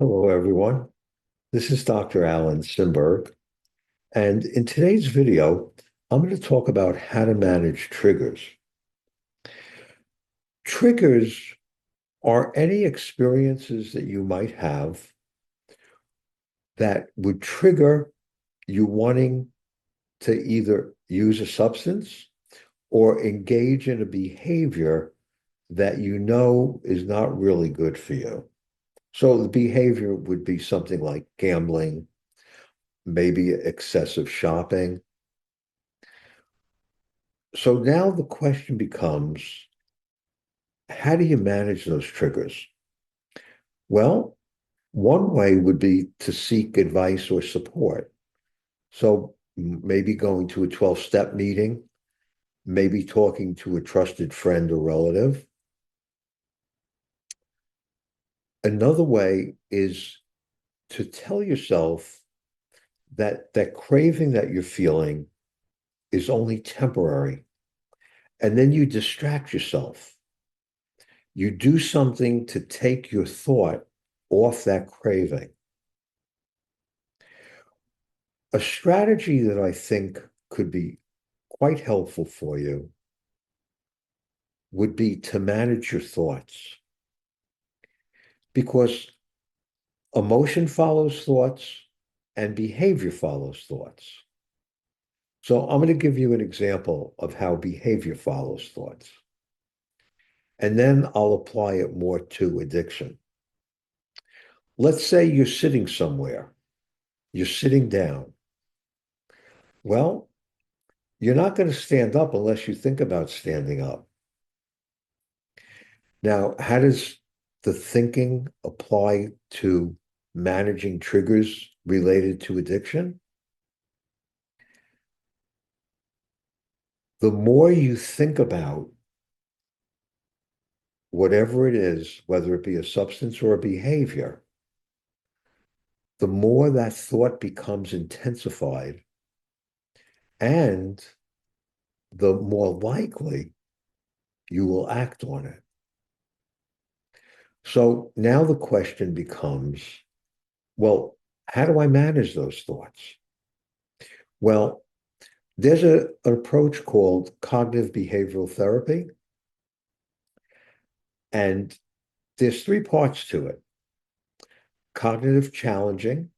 Hello, everyone. This is Dr. Alan Simberg, and in today's video, I'm going to talk about how to manage triggers. Triggers are any experiences that you might have that would trigger you wanting to either use a substance or engage in a behavior that you know is not really good for you. So the behavior would be something like gambling, maybe excessive shopping. So now the question becomes, how do you manage those triggers? Well, one way would be to seek advice or support. So maybe going to a 12-step meeting, maybe talking to a trusted friend or relative. Another way is to tell yourself that that craving that you're feeling is only temporary. And then you distract yourself. You do something to take your thought off that craving. A strategy that I think could be quite helpful for you would be to manage your thoughts because emotion follows thoughts and behavior follows thoughts. So I'm going to give you an example of how behavior follows thoughts, and then I'll apply it more to addiction. Let's say you're sitting somewhere, you're sitting down. Well, you're not going to stand up unless you think about standing up. Now, how does the thinking apply to managing triggers related to addiction? The more you think about whatever it is, whether it be a substance or a behavior, the more that thought becomes intensified and the more likely you will act on it. So now the question becomes, well, how do I manage those thoughts? Well, there's an approach called cognitive behavioral therapy, and there's three parts to it: cognitive challenging,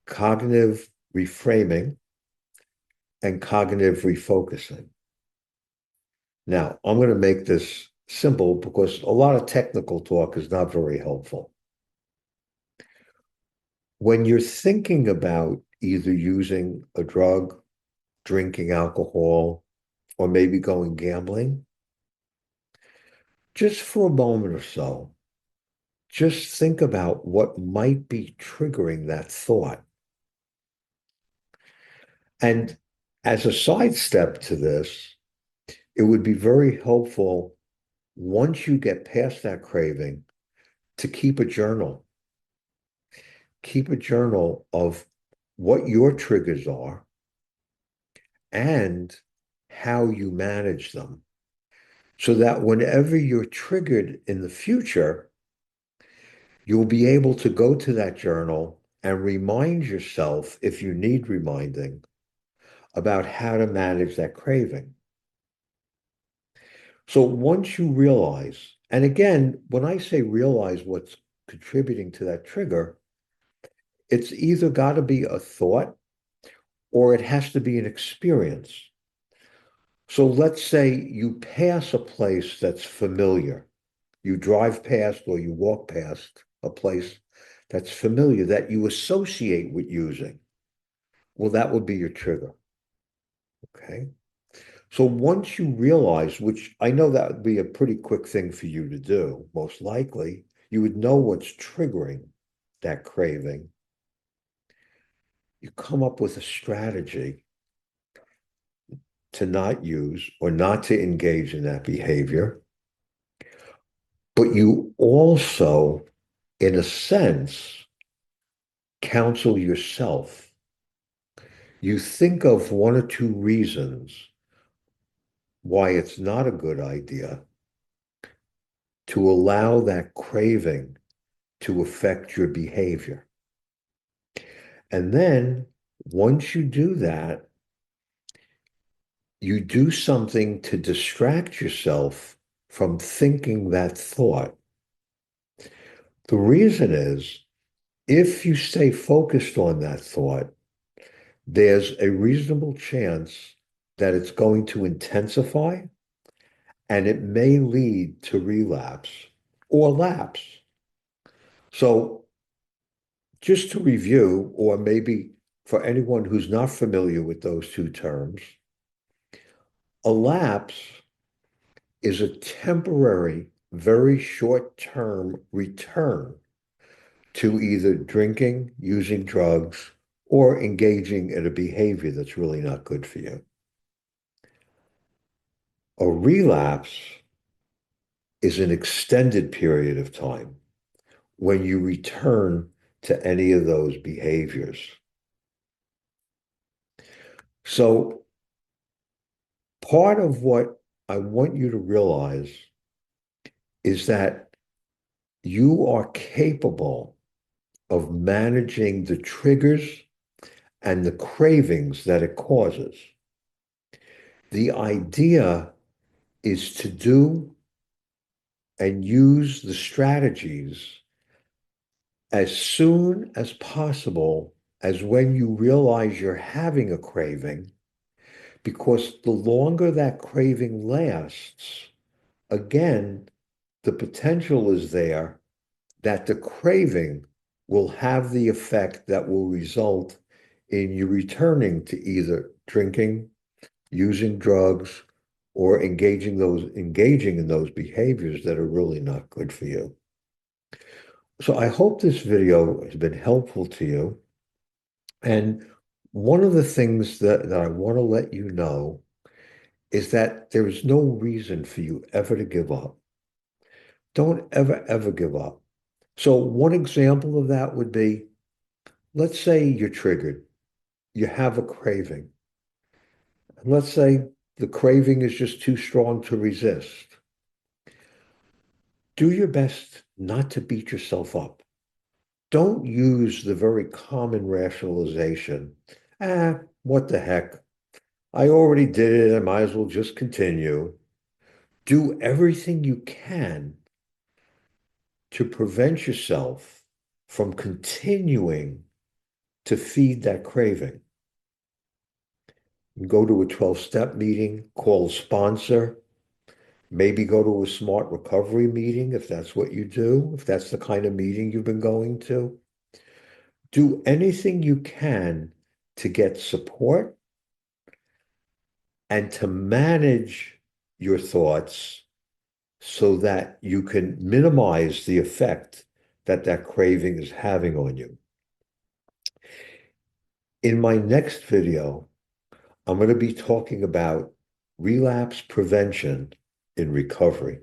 cognitive reframing, and cognitive refocusing. Now, I'm going to make this simple because a lot of technical talk is not very helpful. When you're thinking about either using a drug, drinking alcohol, or maybe going gambling, just for a moment or so, just think about what might be triggering that thought. And as a sidestep to this, it would be very helpful once you get past that craving to keep a journal. Keep a journal of what your triggers are and how you manage them so that whenever you're triggered in the future, you'll be able to go to that journal and remind yourself, if you need reminding, about how to manage that craving. So once you realize, and again, when I say realize what's contributing to that trigger, it's either got to be a thought or it has to be an experience. So let's say you pass a place that's familiar. You drive past or you walk past a place that's familiar that you associate with using. Well, that would be your trigger. Okay. So once you realize, which I know that would be a pretty quick thing for you to do, most likely, you would know what's triggering that craving. You come up with a strategy to not use or not to engage in that behavior. But you also, in a sense, counsel yourself. You think of one or two reasons why it's not a good idea to allow that craving to affect your behavior. And then once you do that, you do something to distract yourself from thinking that thought. The reason is if you stay focused on that thought, there's a reasonable chance that it's going to intensify and it may lead to relapse or lapse. So, just to review, or maybe for anyone who's not familiar with those two terms, a lapse is a temporary, very short term return to either drinking, using drugs, or engaging in a behavior that's really not good for you. A relapse is an extended period of time when you return to any of those behaviors. So, part of what I want you to realize is that you are capable of managing the triggers and the cravings that it causes. The idea is to do and use the strategies as soon as possible as when you realize you're having a craving, because the longer that craving lasts, again, the potential is there that the craving will have the effect that will result in you returning to either drinking, using drugs, or engaging in those behaviors that are really not good for you. So I hope this video has been helpful to you. And one of the things that I want to let you know is that there is no reason for you ever to give up. Don't ever, ever give up. So one example of that would be, let's say you're triggered, you have a craving. And let's say the craving is just too strong to resist. Do your best not to beat yourself up. Don't use the very common rationalization, what the heck? I already did it. I might as well just continue. Do everything you can to prevent yourself from continuing to feed that craving. Go to a 12-step meeting, call a sponsor, maybe go to a smart recovery meeting if that's what you do, if that's the kind of meeting you've been going to. Do anything you can to get support and to manage your thoughts so that you can minimize the effect that that craving is having on you. In my next video, I'm going to be talking about relapse prevention in recovery.